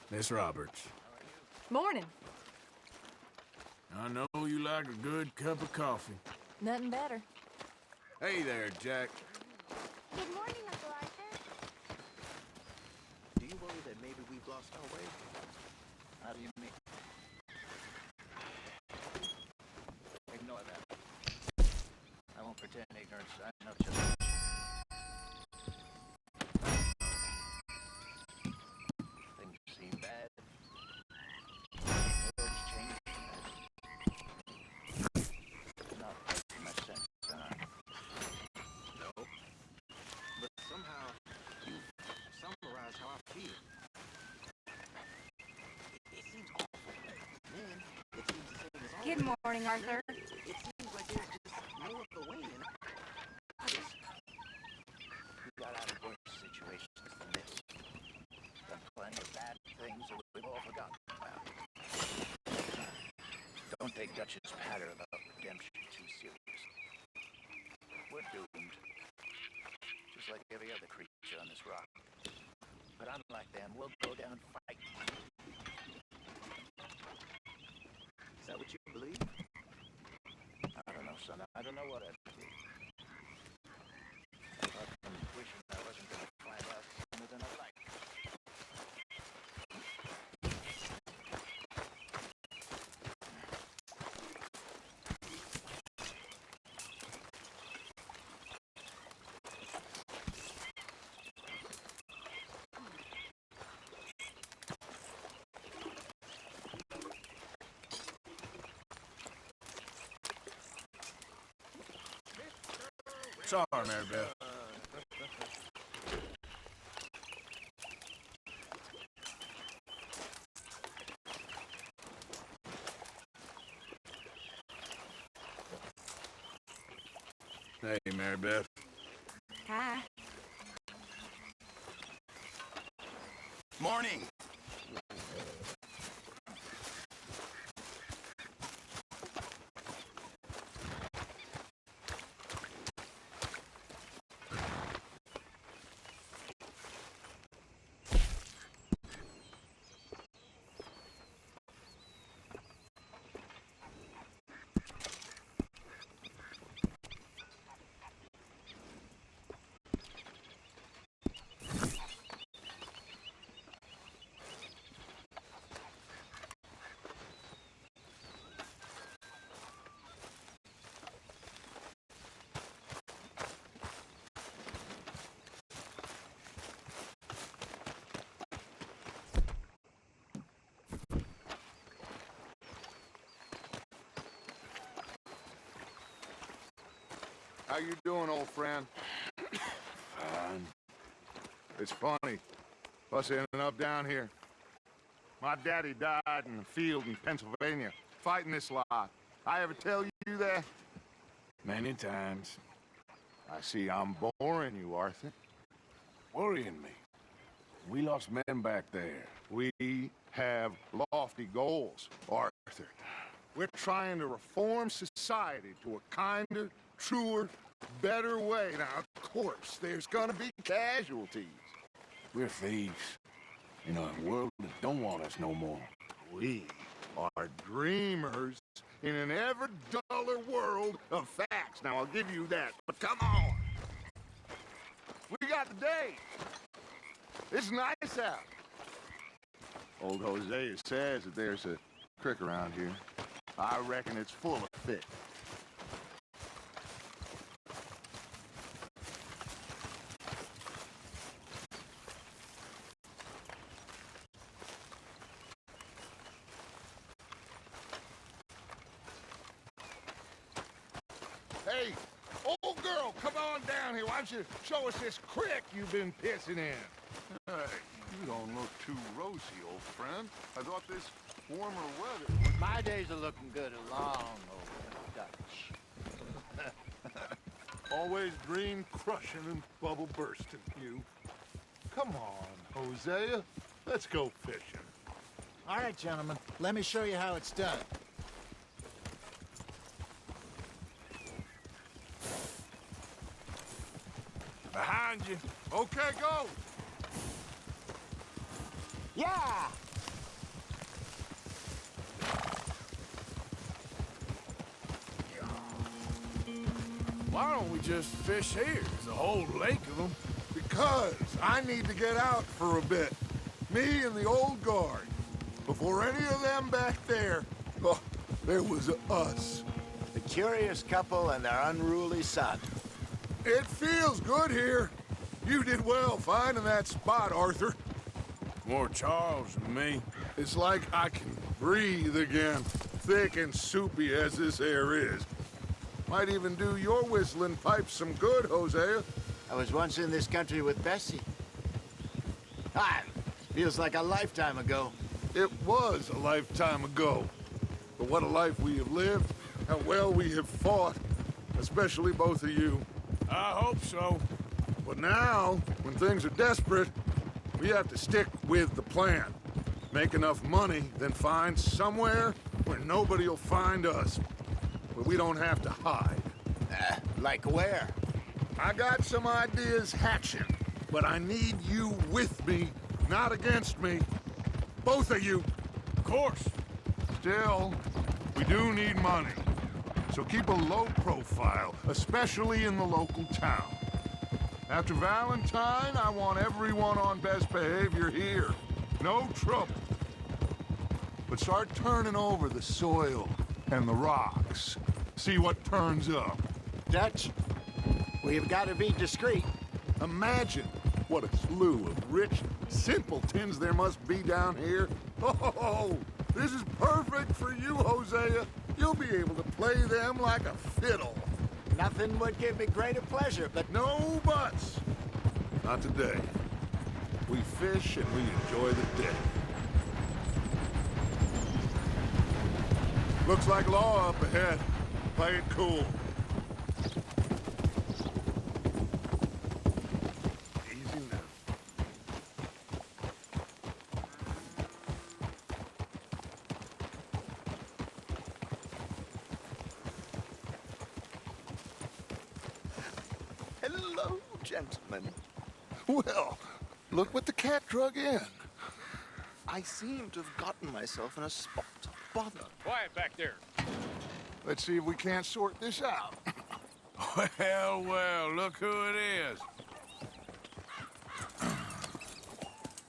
Miss Roberts. Morning. I know you like a good cup of coffee. Nothing better. Hey there, Jack. Good morning, Uncle Arthur. Do you worry that maybe we've lost our way? How do you mean? Ignore that. I won't pretend ignorance. I know just... Things seem bad. Words change. Not making much sense, No. But somehow, you summarize how I feel. It seems awful. Man, it seems the same as always. Good morning, Arthur. It seems like there's just no other way, and I just... We got out of worse situations than this. Done plenty of bad things that we've all forgotten about. Don't take Dutch's patter about redemption too seriously. We're doomed. Just like every other creature on this rock. But unlike them, we'll go down fighting. Is that what you believe? I don't know, son. I don't know what I believe. I'm wishing I wasn't going to find out sooner than I'd like. Sorry, Mary Beth. Hey, Mary Beth. Hi. Morning! How you doing, old friend? Fine. It's funny, us ending up down here. My daddy died in the field in Pennsylvania, fighting this lot. I ever tell you that? Many times. I see I'm boring you, Arthur. Worrying me. We lost men back there. We have lofty goals, Arthur. We're trying to reform society to a kinder, truer, better way. Now, of course, there's gonna be casualties. We're thieves. In a world that don't want us no more. We are dreamers in an ever duller world of facts. Now, I'll give you that, but come on. We got the day. It's nice out. Old Hosea says that there's a creek around here. I reckon it's full of fish. Hey, old girl, come on down here. Why don't you show us this creek you've been pissing in? Hey, you don't look too rosy, old friend. I thought this warmer weather... My days are looking good along over Dutch. Always dream crushing and bubble bursting, you. Come on, Hosea. Let's go fishing. All right, gentlemen. Let me show you how it's done. Behind you. Okay, go! Yeah! Why don't we just fish here? There's a whole lake of them. Because I need to get out for a bit. Me and the old guard. Before any of them back there, oh, there was us. The curious couple and their unruly son. It feels good here. You did well finding that spot, Arthur. More Charles than me. It's like I can breathe again, thick and soupy as this air is. Might even do your whistling pipes some good, Hosea. I was once in this country with Bessie. Feels like a lifetime ago. It was a lifetime ago. But what a life we have lived, how well we have fought, especially both of you. I hope so. But now, when things are desperate, we have to stick with the plan. Make enough money, then find somewhere where nobody will find us. Where we don't have to hide. Like where? I got some ideas hatching, but I need you with me, not against me. Both of you. Of course. Still, we do need money. So keep a low profile, especially in the local town. After Valentine, I want everyone on best behavior here. No trouble. But start turning over the soil and the rocks. See what turns up. Dutch, we've got to be discreet. Imagine what a slew of rich simpletons there must be down here. Oh, this is perfect for you, Hosea. You'll be able to play them like a fiddle. Nothing would give me greater pleasure, but No buts. Not today. We fish and we enjoy the day. Looks like law up ahead. Play it cool. Easy now. hello, gentlemen. Well, look what the cat drug in. I seem to have gotten myself in a spot of bother. Quiet back there. Let's see if we can't sort this out. Well, well, look who it is.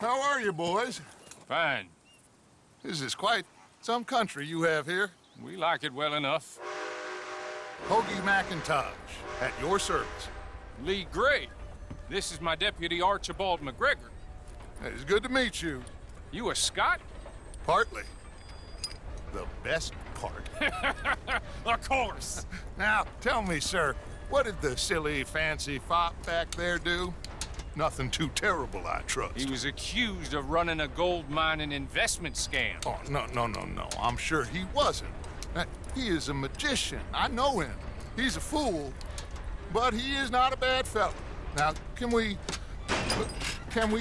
How are you, boys? Fine. This is quite some country you have here. We like it well enough. Hoagie McIntosh, at your service. Lee Gray. This is my deputy Archibald McGregor. It's good to meet you. You a Scot? Partly. The best part. Of course. Now, tell me, sir, what did the silly, fancy fop back there do? Nothing too terrible, I trust. He was accused of running a gold mining investment scam. Oh, no. I'm sure he wasn't. He is a magician. I know him. He's a fool, but he is not a bad fellow. Now, can we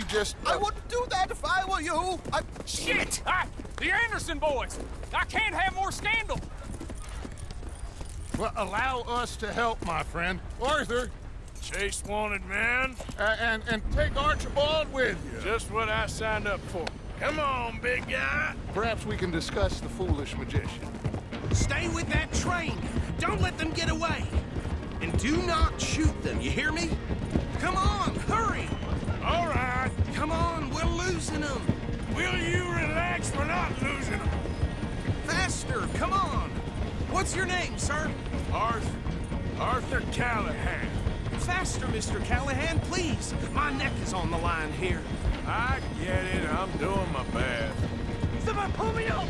just... I wouldn't do that if I were you. Shit! The Anderson boys! I can't have more scandal! Well, allow us to help, my friend. Arthur, Chase wanted man. and take Archibald with you. Just what I signed up for. Come on, big guy. Perhaps we can discuss the foolish magician. Stay with that train. Don't let them get away. And do not shoot them, you hear me? Come on, hurry! All right. Come on, we're losing them. Will you relax? We're not losing them. Faster, come on. What's your name, sir? Arthur Callahan. Faster, Mr. Callahan, please. My neck is on the line here. I get it. I'm doing my best. Somebody pull me up!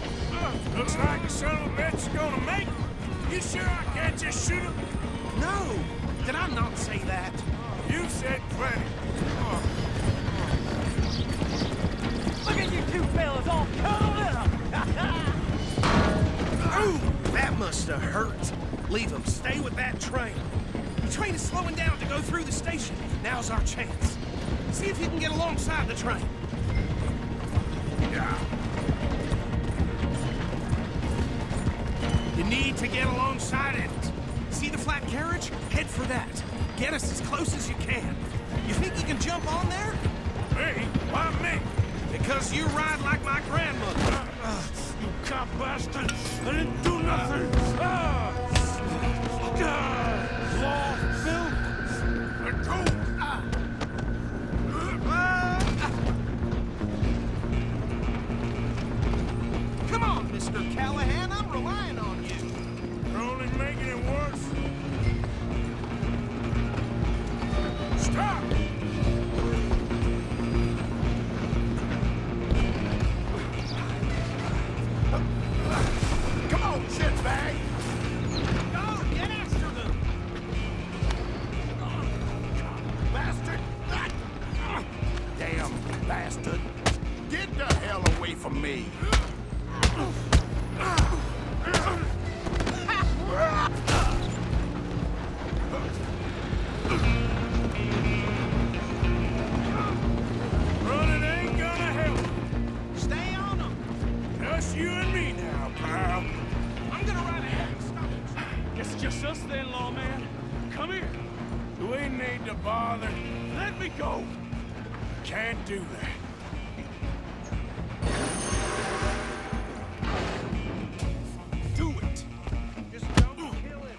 Looks like the son of a bitch is gonna make it. You sure I can't just shoot him? No, did I not say that? You said plenty. Look at you two fellas all cuddled up. Ooh, that must have hurt. Leave them. Stay with that train. The train is slowing down to go through the station. Now's our chance. See if you can get alongside the train. Yeah. You need to get alongside it. See the flat carriage? Head for that. Get us as close as you can. You think you can jump on there? Me? Why me? Because you ride like my grandmother. You cop bastard! I didn't do nothing! Law relying on you. You're only making it worse. Stop! Come on, shitbag! Go, get after them! Bastard! Damn bastard! Get the hell away from me! Running ain't gonna help. Stay on them! Just you and me now, pal. I'm gonna ride ahead and stop it. Guess it's just us then, lawman. Come here. Do we need to bother? Let me go. Can't do that. Do it. Just don't kill him.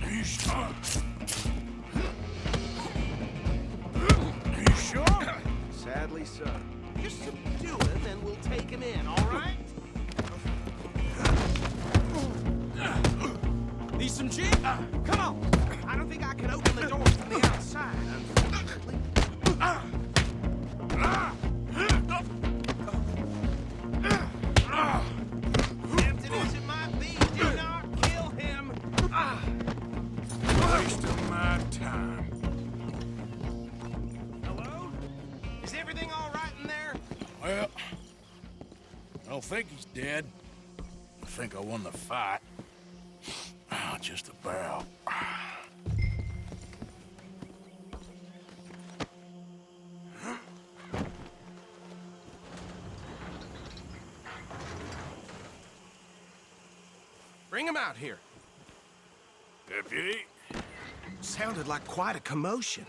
You sure? You sure? Sadly so. Just subdue him and we'll take him in, all right? Need some gin? Come on. I don't think I can open the door from the outside, unfortunately. Tempting as it might be, do not kill him. Wasting my time. Hello? Is everything all right in there? Well, I don't think he's dead. I think I won the fight. Just about. Bring him out here. Deputy, Sounded like quite a commotion.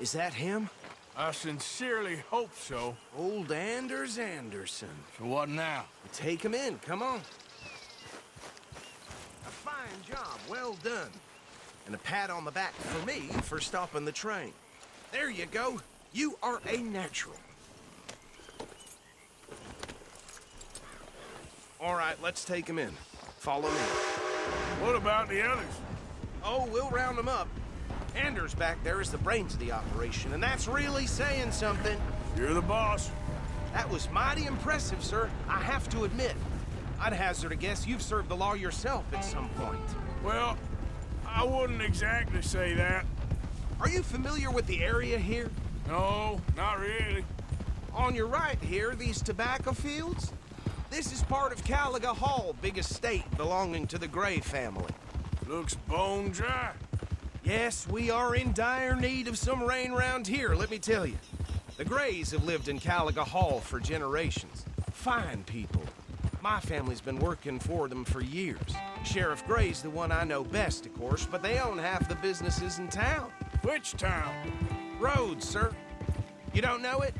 Is that him? I sincerely hope so. Old Anders Anderson. So what now? Take him in, come on. A fine job, well done. And a pat on the back for me for stopping the train. There you go. You are a natural. All right, let's take him in. Follow me. What about the others? Oh, we'll round them up. Anders back there is the brains of the operation, and that's really saying something. You're the boss. That was mighty impressive, sir. I have to admit. I'd hazard a guess you've served the law yourself at some point. Well, I wouldn't exactly say that. Are you familiar with the area here? No, not really. On your right here, these tobacco fields? This is part of Caliga Hall, big estate belonging to the Gray family. Looks bone dry. Yes, we are in dire need of some rain round here, let me tell you. The Grays have lived in Caliga Hall for generations. Fine people. My family's been working for them for years. Sheriff Gray's the one I know best, of course, but they own half the businesses in town. Which town? Rhodes, sir. You don't know it?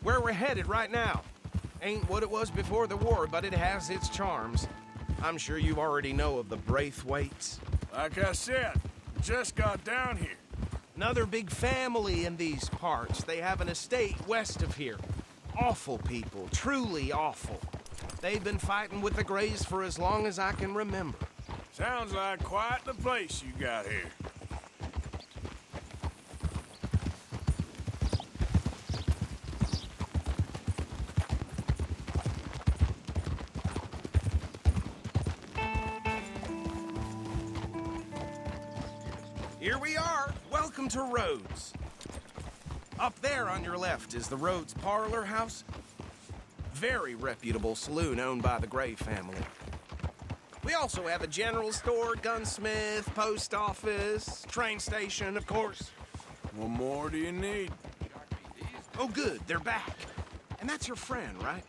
Where we're headed right now. Ain't what it was before the war, but it has its charms. I'm sure you already know of the Braithwaites. Like I said, just got down here. Another big family in these parts. They have an estate west of here. Awful people, truly awful. They've been fighting with the Grays for as long as I can remember. Sounds like quite the place you got here. Here we are. Welcome to Rhodes. Up there on your left is the Rhodes Parlor House. Very reputable saloon owned by the Gray family. We also have a general store, gunsmith, post office, train station, of course. What more do you need? Oh, good, they're back. And that's your friend, right?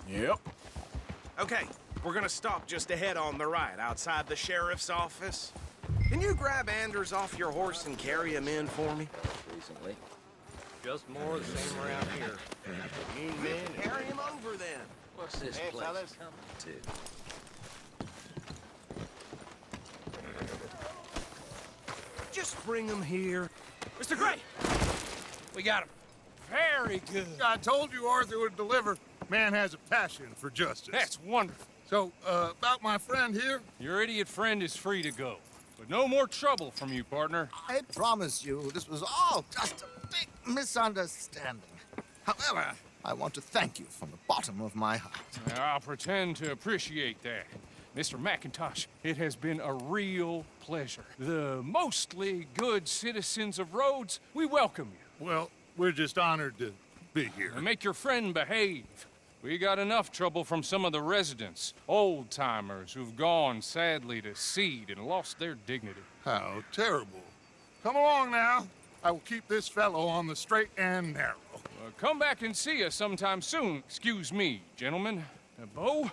Yep. Okay, we're gonna stop just ahead on the right, outside the sheriff's office. Can you grab Anders off your horse and carry him in for me? Recently. Just more of the same around here. Amen. Carry him over then. What's this Hey, place fellas. coming to? Just bring him here. Mr. Gray! We got him. Very good. I told you Arthur would deliver. Man has a passion for justice. That's wonderful. So, about my friend here? Your idiot friend is free to go. But no more trouble from you, partner. I promise you, this was all just a big misunderstanding. However, I want to thank you from the bottom of my heart. I'll pretend to appreciate that. Mr. McIntosh, it has been a real pleasure. The mostly good citizens of Rhodes, we welcome you. Well, we're just honored to be here. And make your friend behave. We got enough trouble from some of the residents, old-timers who've gone, sadly, to seed and lost their dignity. How terrible. Come along now. I will keep this fellow on the straight and narrow. Come back and see us sometime soon. Excuse me, gentlemen. Bo,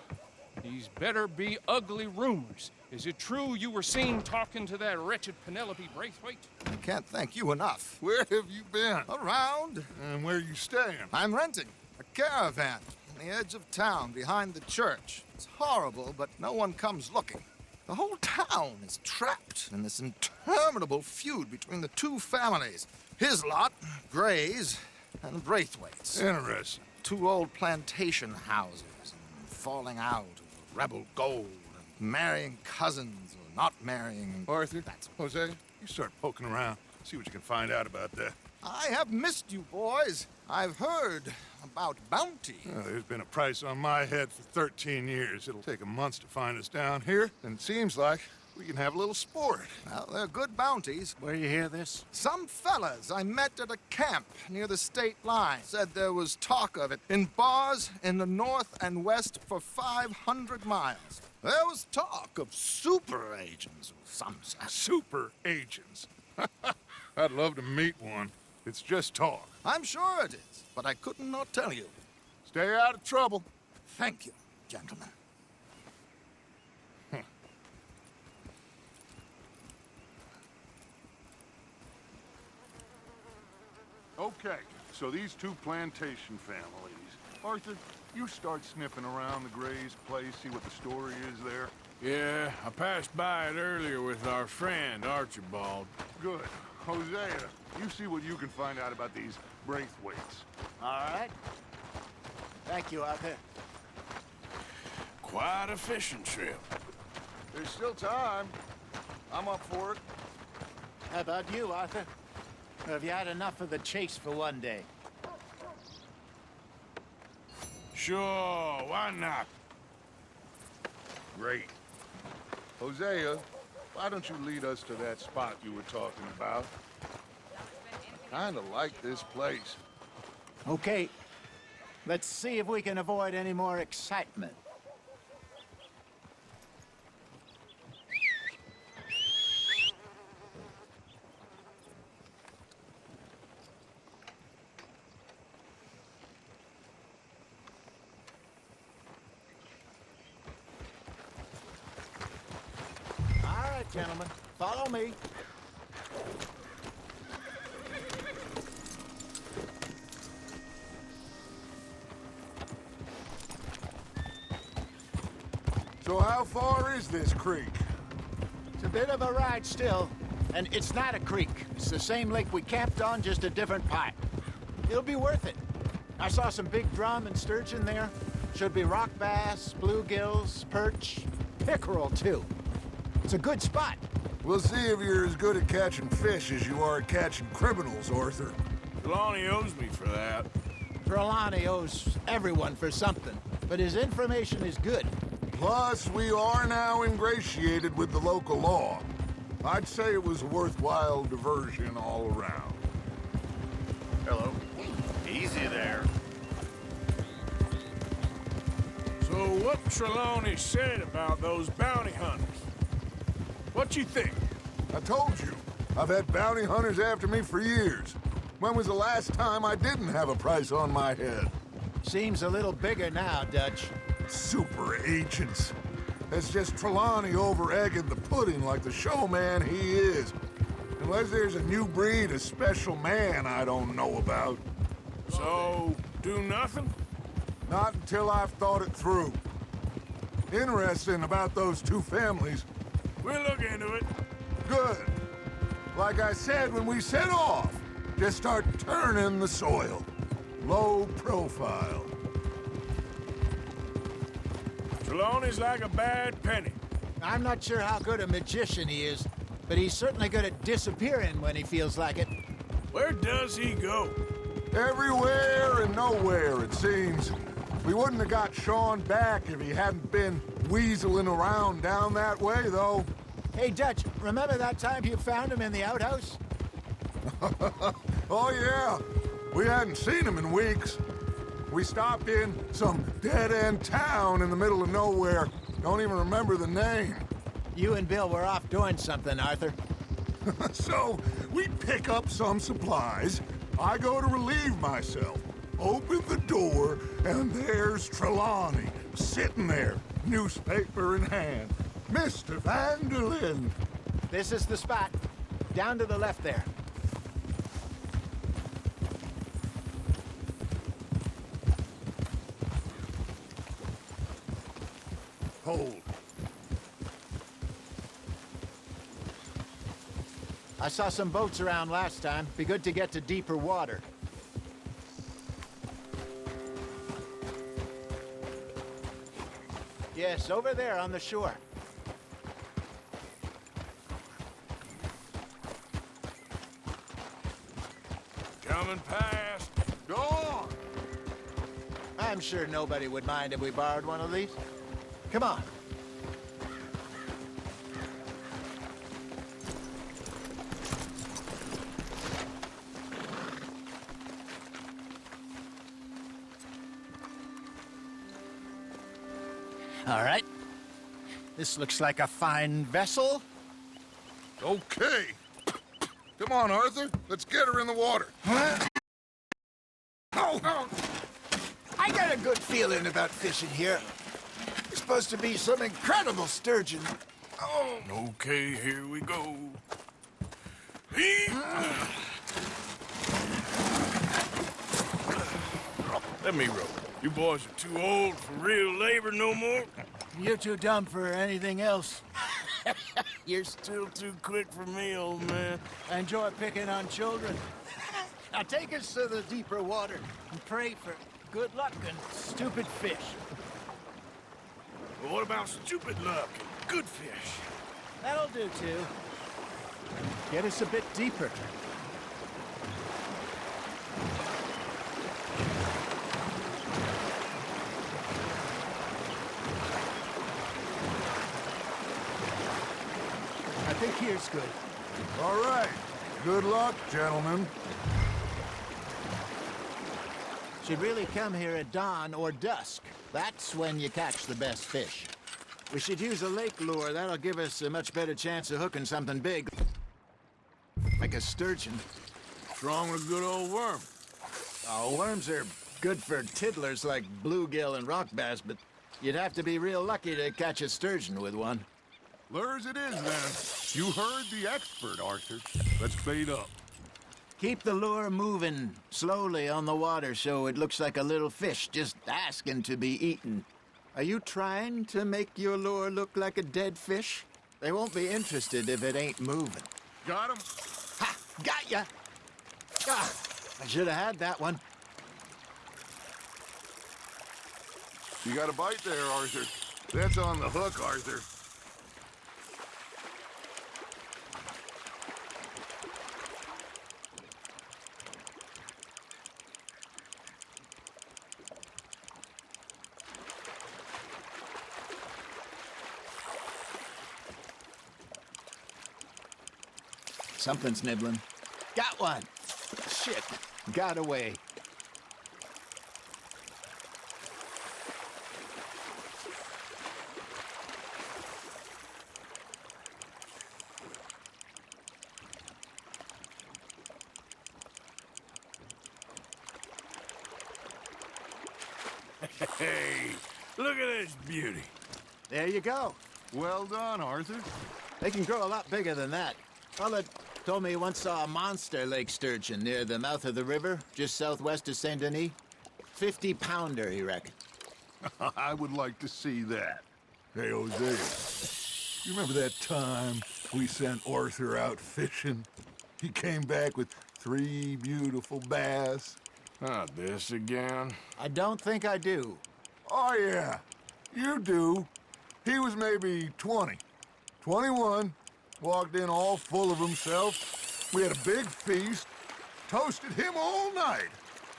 these better be ugly rumors. Is it true you were seen talking to that wretched Penelope Braithwaite? I can't thank you enough. Where have you been? Around. And where are you staying? I'm renting a caravan on the edge of town behind the church. It's horrible, but no one comes looking. The whole town is trapped in this interminable feud between the two families. His lot, Gray's, and Braithwaite's. Interesting. Two old plantation houses, and falling out over rebel gold, and marrying cousins or not marrying. Arthur, That's Jose, you start poking around. See what you can find out about that. I have missed you, boys. I've heard about bounty. There's been a price on my head for 13 years. It'll take 'em months to find us down here, and it seems like we can have a little sport. Well, they're good bounties. Where you hear this? Some fellas I met at a camp near the state line said there was talk of it in bars in the north and west for 500 miles. There was talk of super agents of some sort. Super agents. I'd love to meet one. It's just talk. I'm sure it is, but I couldn't not tell you. Stay out of trouble. Thank you, gentlemen. Okay, so these two plantation families. Arthur, you start sniffing around the Gray's place, see what the story is there. Yeah, I passed by it earlier with our friend, Archibald. Good. Hosea, you see what you can find out about these Braithwaites. All right. Thank you, Arthur. Quite a fishing trip. There's still time. I'm up for it. How about you, Arthur? Or have you had enough of the chase for one day? Sure, why not? Great. Hosea, why don't you lead us to that spot you were talking about? I kinda like this place. Okay. Let's see if we can avoid any more excitement. All right, gentlemen. Follow me. So how far is this creek? It's a bit of a ride still, and it's not a creek. It's the same lake we camped on, just a different part. It'll be worth it. I saw some big drum and sturgeon there. Should be rock bass, bluegills, perch, pickerel too. It's a good spot. We'll see if you're as good at catching fish as you are at catching criminals, Arthur. Trelawney owes me for that. Trelawney owes everyone for something, but his information is good. Plus, we are now ingratiated with the local law. I'd say it was a worthwhile diversion all around. Hello. Easy there. So what Trelawney said about those bounty hunters? What you think? I told you, I've had bounty hunters after me for years. When was the last time I didn't have a price on my head? Seems a little bigger now, Dutch. Super agents. That's just Trelawney over-egging the pudding like the showman he is. Unless there's a new breed of special man I don't know about. So, do nothing? Not until I've thought it through. Interesting about those two families. We'll look into it. Good. Like I said when we set off, just start turning the soil. Low profile. Trelawney's like a bad penny. I'm not sure how good a magician he is, but he's certainly good at disappearing when he feels like it. Where does he go? Everywhere and nowhere, it seems. We wouldn't have got Sean back if he hadn't been weaseling around down that way, though. Hey, Dutch, remember that time you found him in the outhouse? Oh, yeah. We hadn't seen him in weeks. We stopped in some dead-end town in the middle of nowhere. Don't even remember the name. You and Bill were off doing something, Arthur. So, we pick up some supplies. I go to relieve myself. Open the door, and there's Trelawney, sitting there, newspaper in hand. Mr. Van der Linde. This is the spot. Down to the left there. Hold. I saw some boats around last time. Be good to get to deeper water. Yes, over there on the shore. Coming past. Go on. I'm sure nobody would mind if we borrowed one of these. Come on. All right. This looks like a fine vessel. Okay. Come on, Arthur. Let's get her in the water. Huh? Oh! I got a good feeling about fishing here. There's supposed to be some incredible sturgeon. Oh. Okay, here we go. Let me row. You boys are too old for real labor no more. You're too dumb for anything else. You're still too quick for me, old man. I enjoy picking on children. Now take us to the deeper water and pray for good luck and stupid fish. Well, what about stupid luck and good fish? That'll do, too. Get us a bit deeper. I think here's good. All right. Good luck, gentlemen. Should really come here at dawn or dusk. That's when you catch the best fish. We should use a lake lure. That'll give us a much better chance of hooking something big. Like a sturgeon. What's wrong with a good old worm? Oh, worms are good for tiddlers like bluegill and rock bass, but you'd have to be real lucky to catch a sturgeon with one. Lures it is, then. You heard the expert, Arthur. Let's bait up. Keep the lure moving slowly on the water so it looks like a little fish just asking to be eaten. Are you trying to make your lure look like a dead fish? They won't be interested if it ain't moving. Got him? Ha! Got ya! Ah, I should have had that one. You got a bite there, Arthur. That's on the hook, Arthur. Something's nibbling. Got one! Shit, got away. Hey, look at this beauty. There you go. Well done, Arthur. They can grow a lot bigger than that. Fella told me he once saw a monster lake sturgeon near the mouth of the river, just southwest of Saint Denis. 50-pounder, he reckoned. I would like to see that. Hey, Hosea, you remember that time we sent Arthur out fishing? He came back with 3 beautiful bass. Not this again. I don't think I do. Oh, yeah. You do. He was maybe 20. 21. Walked in all full of himself. We had a big feast. Toasted him all night.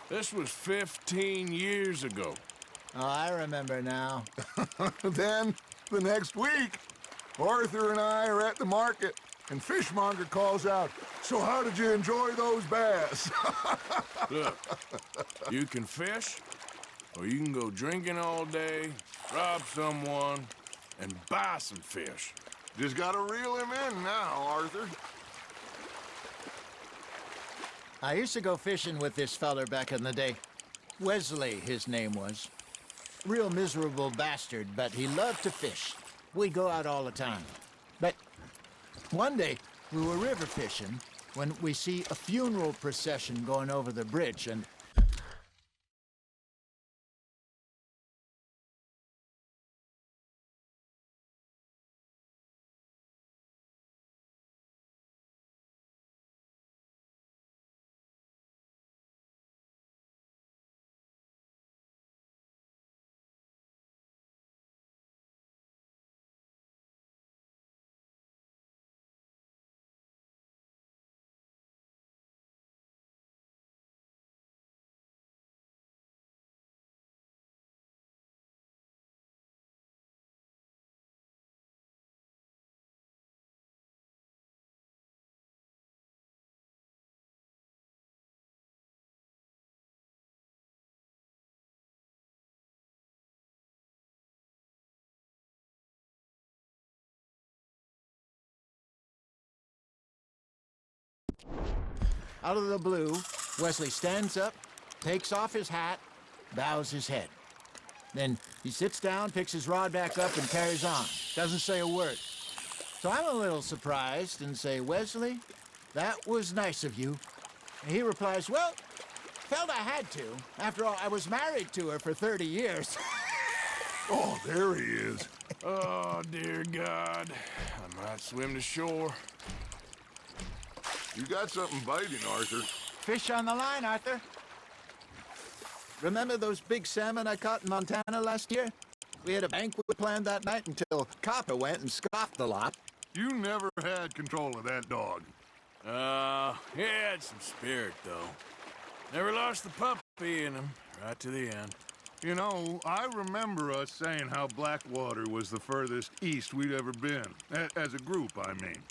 This was 15 years ago. Oh, I remember now. Then, the next week, Arthur and I are at the market, and Fishmonger calls out, "So how did you enjoy those bass?" Look, you can fish, or you can go drinking all day, rob someone, and buy some fish. Just gotta reel him in now, Arthur. I used to go fishing with this feller back in the day. Wesley, his name was. Real miserable bastard, but he loved to fish. We'd go out all the time. But one day, we were river fishing when we see a funeral procession going over the bridge, and out of the blue, Wesley stands up, takes off his hat, bows his head. Then he sits down, picks his rod back up, and carries on. Doesn't say a word. So I'm a little surprised and say, "Wesley, that was nice of you." And he replies, "Well, felt I had to. After all, I was married to her for 30 years. Oh, there he is. Oh, dear God. I might swim to shore. You got something biting, Arthur. Fish on the line, Arthur. Remember those big salmon I caught in Montana last year? We had a banquet planned that night until Copper went and scoffed the lot. You never had control of that dog. He had some spirit, though. Never lost the puppy in him, right to the end. You know, I remember us saying how Blackwater was the furthest east we'd ever been. As a group, I mean.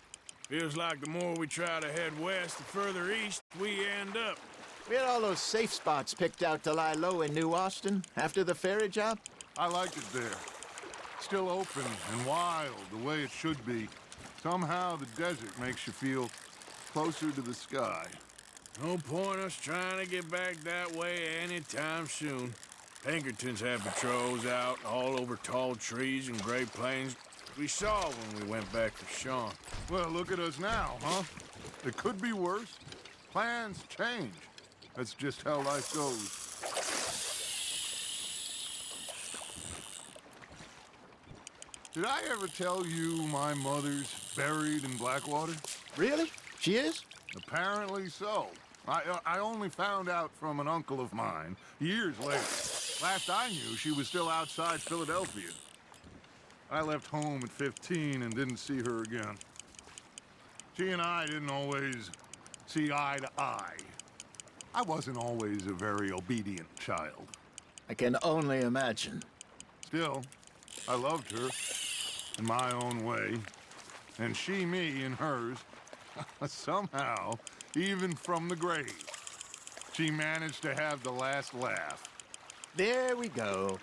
Feels like the more we try to head west, the further east we end up. We had all those safe spots picked out to lie low in New Austin after the ferry job. I liked it there. Still open and wild, the way it should be. Somehow the desert makes you feel closer to the sky. No point us trying to get back that way anytime soon. Pinkertons had patrols out all over tall trees and Great Plains. We saw when we went back to Sean. Well, look at us now, huh? It could be worse. Plans change. That's just how life goes. Did I ever tell you my mother's buried in Blackwater? Really? She is? Apparently so. I only found out from an uncle of mine years later. Last I knew, she was still outside Philadelphia. I left home at 15 and didn't see her again. She and I didn't always see eye to eye. I wasn't always a very obedient child. I can only imagine. Still, I loved her in my own way, and she me in hers. Somehow, even from the grave, she managed to have the last laugh. There we go.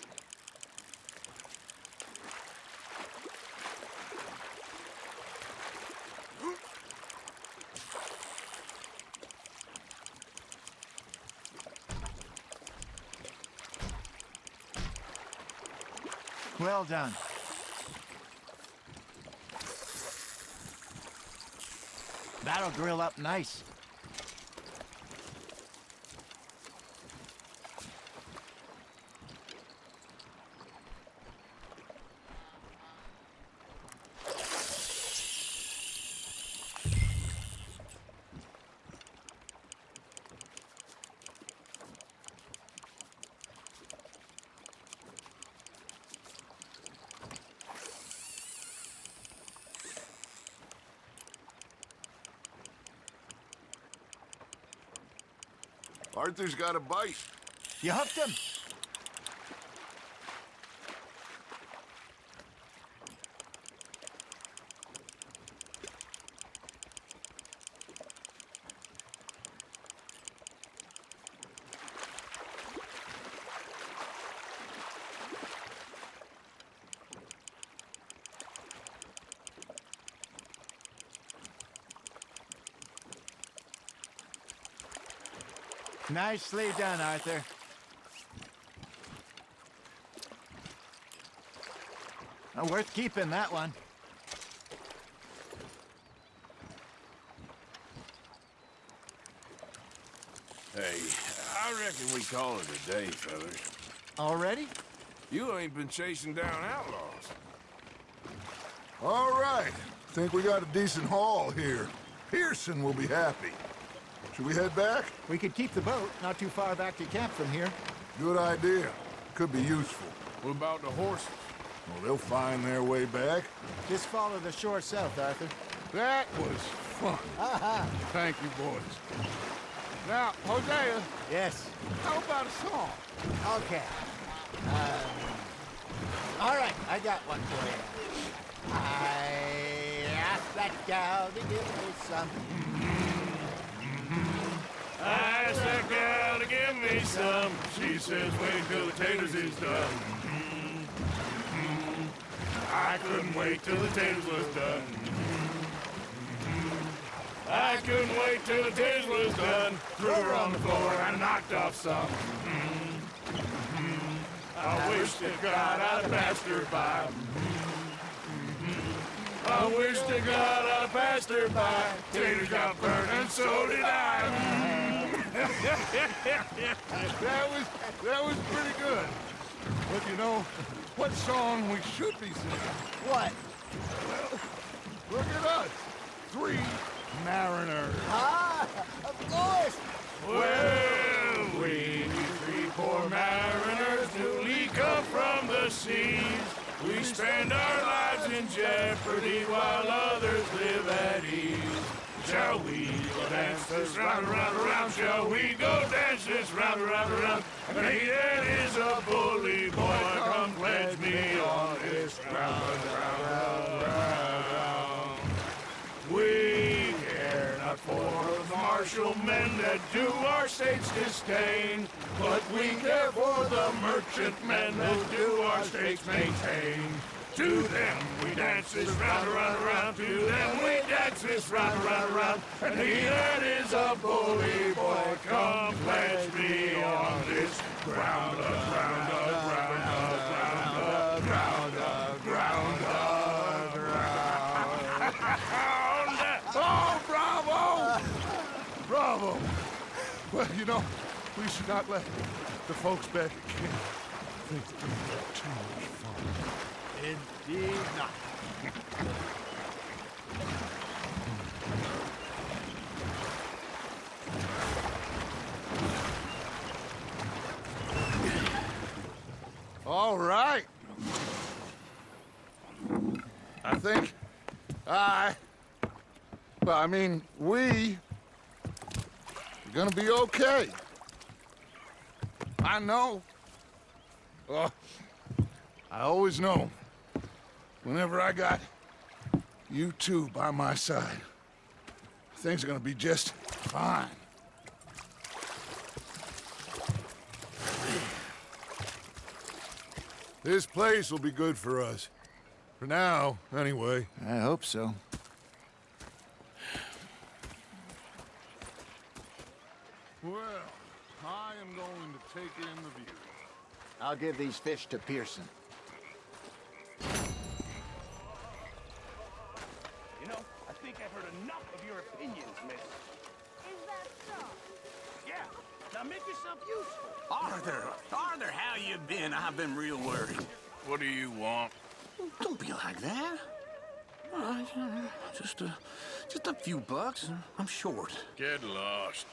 Well done. That'll grill up nice. Arthur's got a bite. You hooked him? Nicely done, Arthur. Worth keeping, that one. Hey, I reckon we call it a day, fellas. Already? You ain't been chasing down outlaws. All right. Think we got a decent haul here. Pearson will be happy. Should we head back? We could keep the boat not too far back to camp from here. Good idea. Could be useful. What about the horses? Well, they'll find their way back. Just follow the shore south, Arthur. That was fun. Thank you, boys. Now, Hosea, Yes. how about a song? Okay. All right, I got one for you. I asked that gal to give me some. I asked that gal to give me some. She says, wait till the taters is done. I couldn't wait till the taters was done. I couldn't wait till the taters was done. Threw her on the floor and knocked off some. I wish to God I'd passed her by. I wish to God I passed her by. Taters got burned and so did I. That was pretty good. But you know, what song we should be singing? What? Look at us. 3 mariners. Ah, of course. Well, we 3 poor mariners newly come from the seas. We spend our lives in jeopardy while others live at ease. Shall we go dance this round, around, around? Shall we go dance this round, around, around? And he that is a bully boy, come pledge me on this ground, round, round. We care not for the martial men that do our states disdain, but we care for the merchant men that do our states maintain. To them we dance this round, around, around. To them we dance this round, around, around. And he that is a bully boy, come pledge me on this ground, ground, ground, ground, ground, ground, ground. Oh, bravo! Bravo! Well, you know, we should not let the folks back at camp think that we've had too much fun. Indeed not. All right. I think we are gonna be okay. I know. I always know. Whenever I got you two by my side, things are gonna be just fine. This place will be good for us. For now, anyway. I hope so. Well, I am going to take in the view. I'll give these fish to Pearson. You know, I think I've heard enough of your opinions, miss. Is that so? Yeah, now make yourself useful. Arthur, how you been? I've been real worried. What do you want? Don't be like that. Just a few bucks. I'm short. Get lost.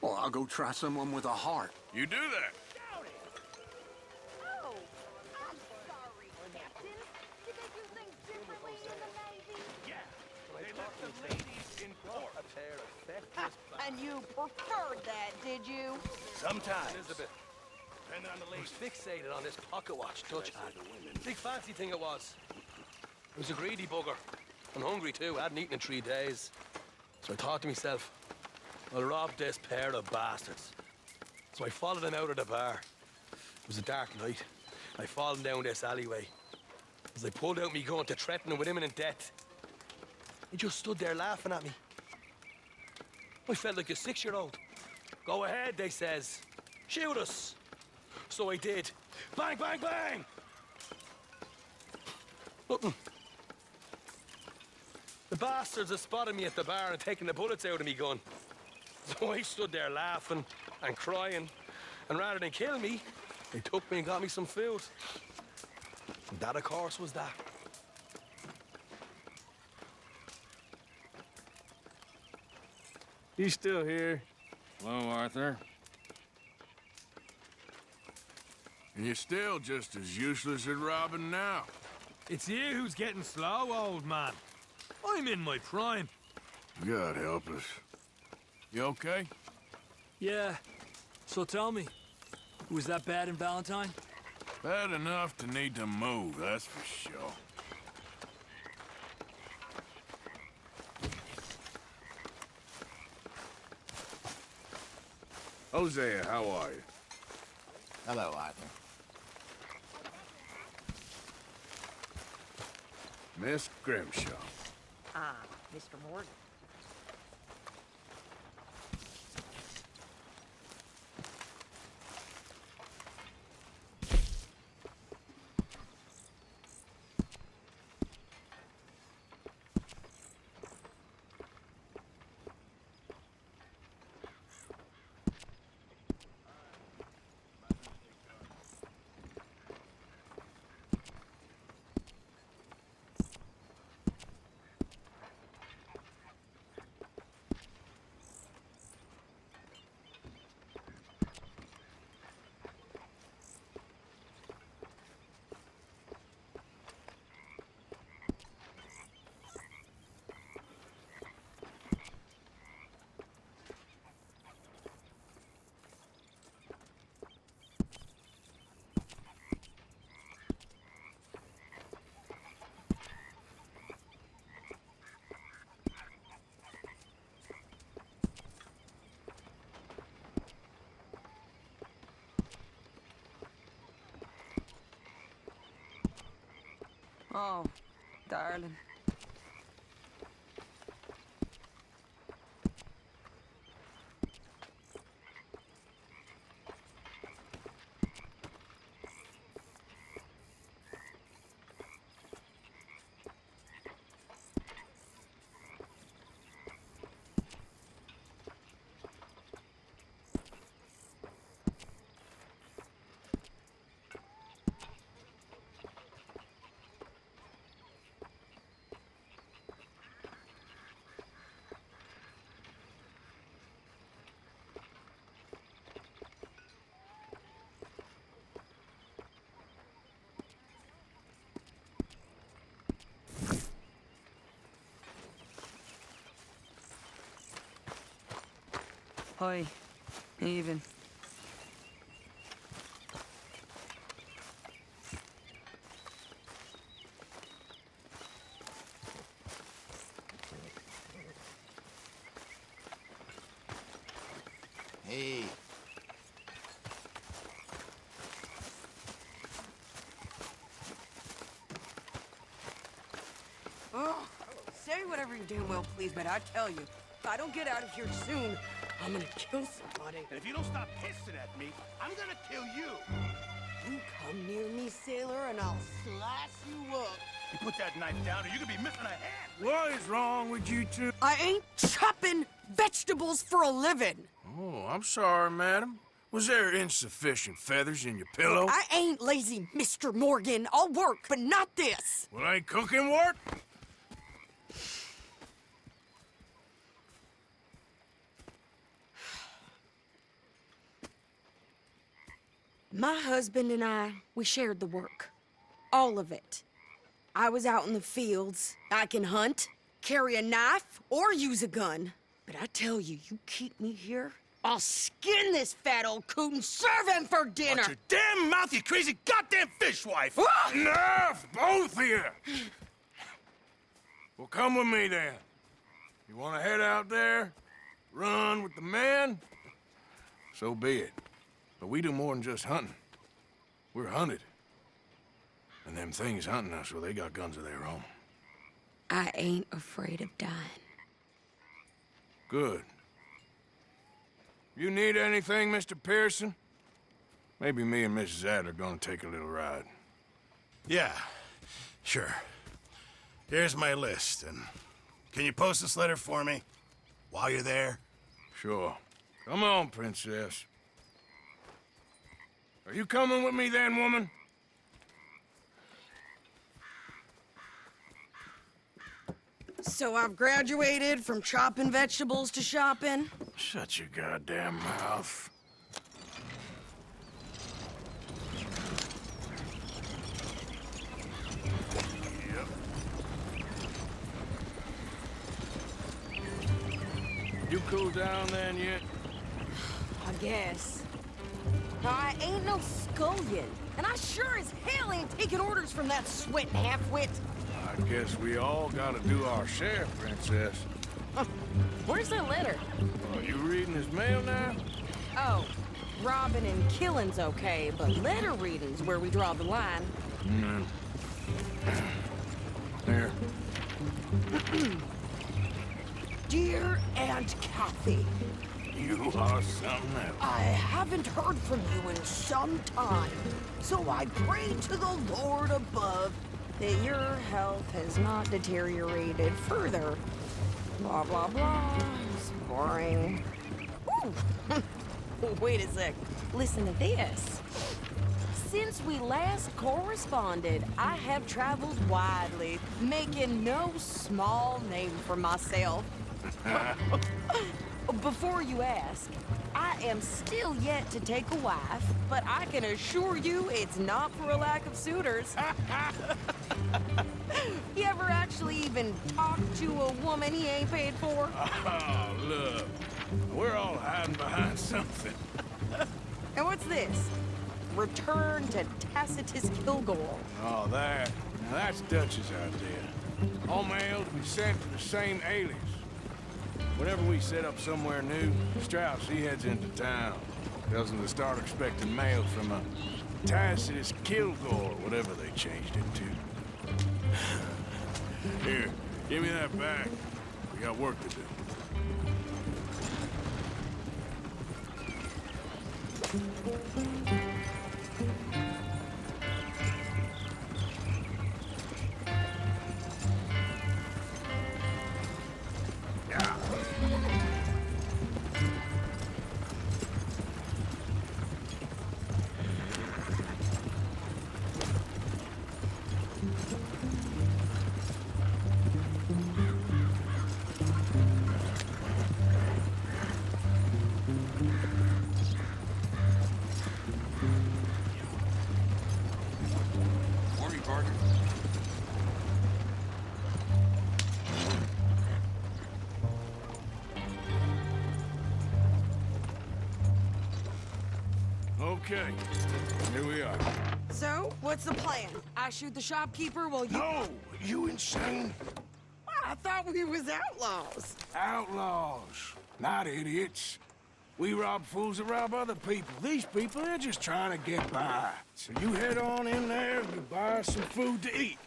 Well, I'll go try someone with a heart. You do that. Oh, I'm sorry, Captain. Did they do things differently in the Navy? Yeah, they left the ladies in court. A pair of feckless And you preferred that, did you? Sometimes. Elizabeth. Depending on the lady. I was fixated on this pocket watch Dutch had. Big fancy thing it was. It was a greedy bugger. I'm hungry too. I hadn't eaten in 3 days. So I thought to myself, I'll rob this pair of bastards. So I followed them out of the bar. It was a dark night. I followed them down this alleyway. As I pulled out me gun to threaten them with imminent death, they just stood there laughing at me. I felt like a 6-year-old. Go ahead, they says. Shoot us. So I did. Bang, bang, bang! Nothing. The bastards had spotted me at the bar and taken the bullets out of me gun. So I stood there laughing and crying. And rather than kill me, they took me and got me some food. And that, of course, was that. You still here? Hello, Arthur. And you're still just as useless at robbing now. It's you who's getting slow, old man. I'm in my prime. God help us. You okay? Yeah. So tell me, was that bad in Valentine? Bad enough to need to move, that's for sure. Hosea, how are you? Hello, Arthur. Miss Grimshaw. Ah, Mr. Morgan. Oh, darling. Hi. Even. Hey. Oh, say whatever you damn well please, but I tell you, if I don't get out of here soon, I'm gonna kill somebody. And if you don't stop pissing at me, I'm gonna kill you. You come near me, sailor, and I'll slice you up. You put that knife down or you could be missing a hand. What is wrong with you two? I ain't chopping vegetables for a living. Oh, I'm sorry, madam. Was there insufficient feathers in your pillow? I ain't lazy, Mr. Morgan. I'll work, but not this. Well, ain't cooking work? My husband and I, we shared the work. All of it. I was out in the fields. I can hunt, carry a knife or use a gun. But I tell you, you keep me here, I'll skin this fat old coot and serve him for dinner. Watch your damn mouth, you crazy goddamn fishwife! Ah! Enough, both of you! Well, come with me then. You want to head out there, run with the men? So be it. But we do more than just hunting. We're hunted. And them things hunting us, well, they got guns of their own. I ain't afraid of dying. Good. You need anything, Mr. Pearson? Maybe me and Mrs. Adler are gonna take a little ride. Yeah, sure. Here's my list, and can you post this letter for me while you're there? Sure. Come on, Princess. Are you coming with me then, woman? So I've graduated from chopping vegetables to shopping? Shut your goddamn mouth. Yep. You cool down then yet? I guess. I ain't no scullion, and I sure as hell ain't taking orders from that sweating half-wit. I guess we all gotta do our share, Princess. Where's that letter? Are you reading his mail now? Oh, robbing and killing's okay, but letter reading's where we draw the line. Here. Dear Aunt Kathy, You are something else. I haven't heard from you in some time, so I pray to the Lord above that your health has not deteriorated further. Blah, blah, blah. It's boring. Ooh. Wait a sec. Listen to this. Since we last corresponded, I have traveled widely, making no small name for myself. Before you ask, I am still yet to take a wife, but I can assure you it's not for a lack of suitors. You ever actually even talked to a woman he ain't paid for? Oh, look. We're all hiding behind something. And what's this? Return to Tacitus Kilgore. Oh, that. Now that's Dutch's idea. All mails be sent to the same alias. Whenever we set up somewhere new, Strauss, he heads into town. Tells them to start expecting mail from a Tacitus Kilgore, whatever they changed it to. Here, give me that back. We got work to do. Okay, here we are. So, what's the plan? I shoot the shopkeeper while you... No! You insane? I thought we was outlaws. Outlaws, not idiots. We rob fools that rob other people. These people, they're just trying to get by. So you head on in there and you buy us some food to eat.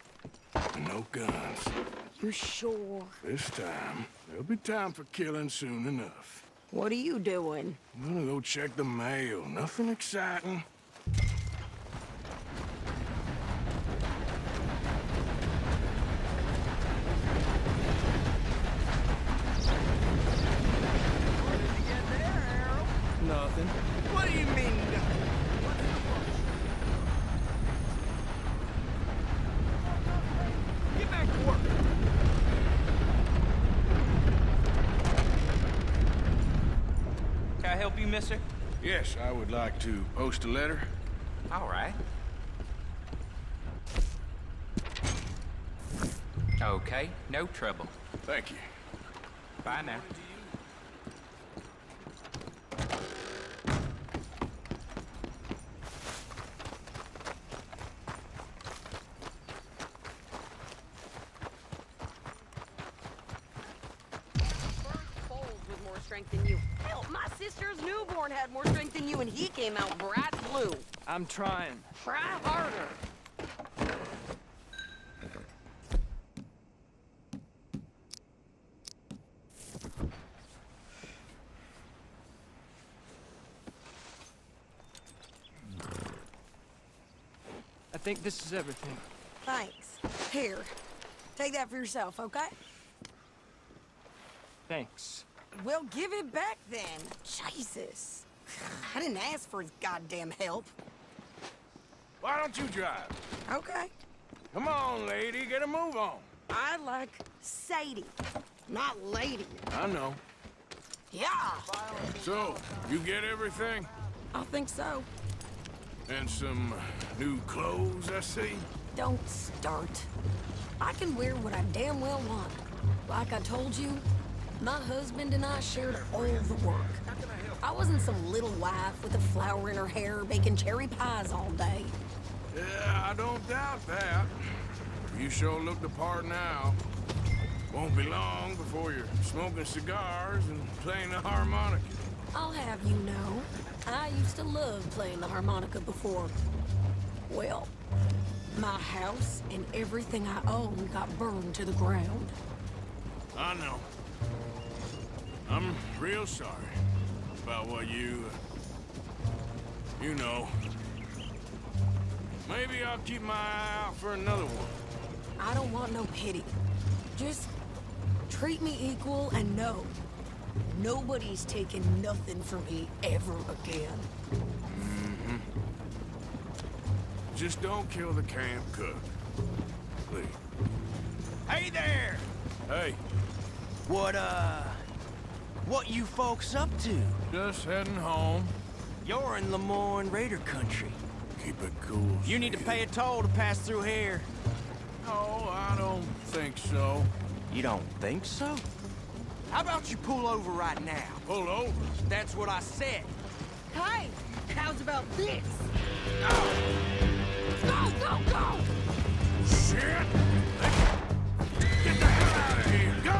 And no guns. You sure? This time, there'll be time for killing soon enough. What are you doing? I'm gonna go check the mail. Nothing exciting. Nothing. What do you mean? Get back to work. Can I help you, mister? Yes, I would like to post a letter. All right. Okay, no trouble. Thank you. Bye now. Strength than you. Hell, my sister's newborn had more strength than you, and he came out bright blue. I'm trying. Try harder. I think this is everything. Thanks. Here, take that for yourself, okay? Thanks. Well, give it back then. Jesus. I didn't ask for his goddamn help. Why don't you drive? Okay. Come on, lady, get a move on. I like Sadie, not lady. I know. Yeah. So, you get everything? I think so. And some new clothes, I see? Don't start. I can wear what I damn well want. Like I told you, my husband and I shared all the work. I wasn't some little wife with a flower in her hair baking cherry pies all day. Yeah, I don't doubt that. You sure look the part now. Won't be long before you're smoking cigars and playing the harmonica. I'll have you know, I used to love playing the harmonica before. Well, my house and everything I own got burned to the ground. I know. I'm real sorry about what you know. Maybe I'll keep my eye out for another one. I don't want no pity. Just treat me equal and know nobody's taking nothing from me ever again. Mm-hmm. Just don't kill the camp cook. Please. Hey there! Hey. What you folks up to? Just heading home. You're in Lemoyne Raider country. Keep it cool. You need to pay a toll to pass through here. No, I don't think so. You don't think so? How about you pull over right now? Pull over? That's what I said. Hey, how's about this? Oh. Go, go, go! Shit! Get the hell out of here! Go!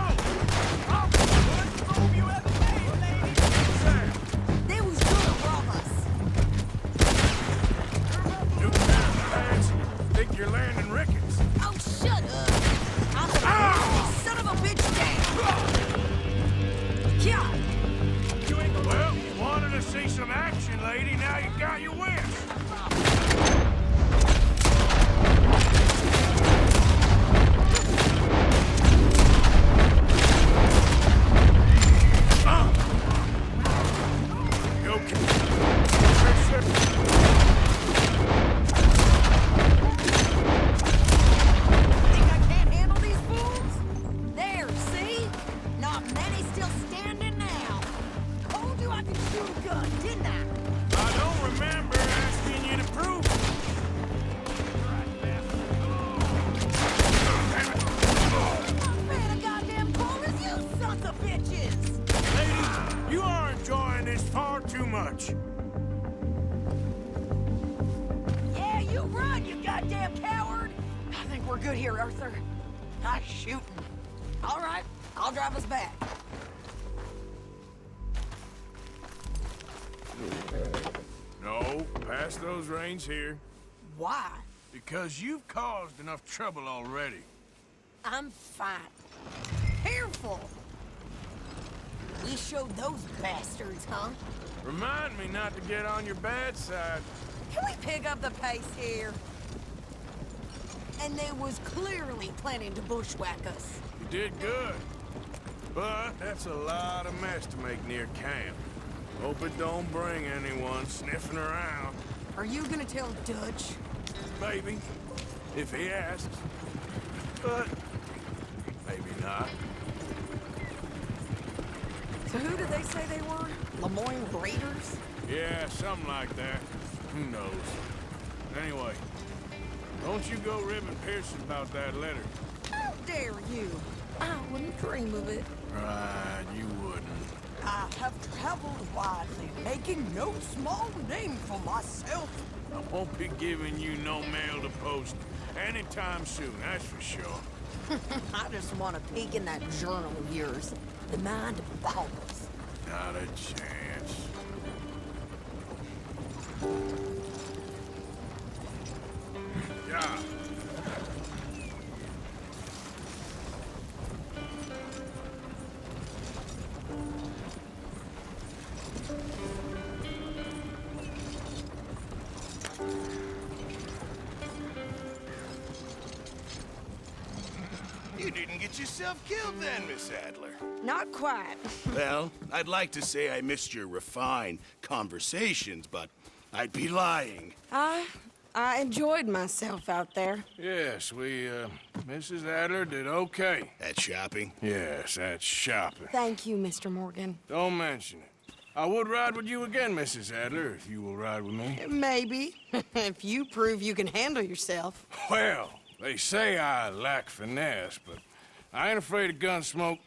You ever made, lady? They was gonna rob us. You pants think you're landing Ricketts. Oh, shut up! I'm the son of a bitch gang! Yeah! Well, you wanted to see some action, lady. Now you got your wish. Here. Why? Because you've caused enough trouble already. I'm fine. Careful! We showed those bastards, huh? Remind me not to get on your bad side. Can we pick up the pace here? And they was clearly planning to bushwhack us. You did good. But that's a lot of mess to make near camp. Hope it don't bring anyone sniffing around. Are you gonna tell Dutch? Maybe, if he asks. But maybe not. So who did they say they were? Lemoyne Raiders? Yeah, something like that. Who knows? Anyway, don't you go ribbing Pearson about that letter. dare you? I wouldn't dream of it. Right, you wouldn't. I have traveled widely, making no small name for myself. I won't be giving you no mail to post anytime soon, that's for sure. I just want to peek in that journal of yours. The mind boggles. Not a chance. Yeah. You didn't get yourself killed then, Miss Adler. Not quite. Well, I'd like to say I missed your refined conversations, but I'd be lying. I enjoyed myself out there. Yes, Mrs. Adler did okay. At shopping? Yes, that's shopping. Thank you, Mr. Morgan. Don't mention it. I would ride with you again, Mrs. Adler, if you will ride with me. Maybe. If you prove you can handle yourself. Well, they say I lack finesse, but I ain't afraid of gun smoke.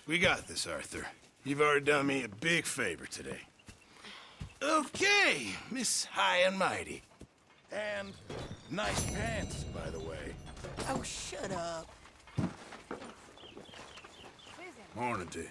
We got this, Arthur. You've already done me a big favor today. Okay, Miss High and Mighty. And nice pants, by the way. Oh, shut up. Morning to you.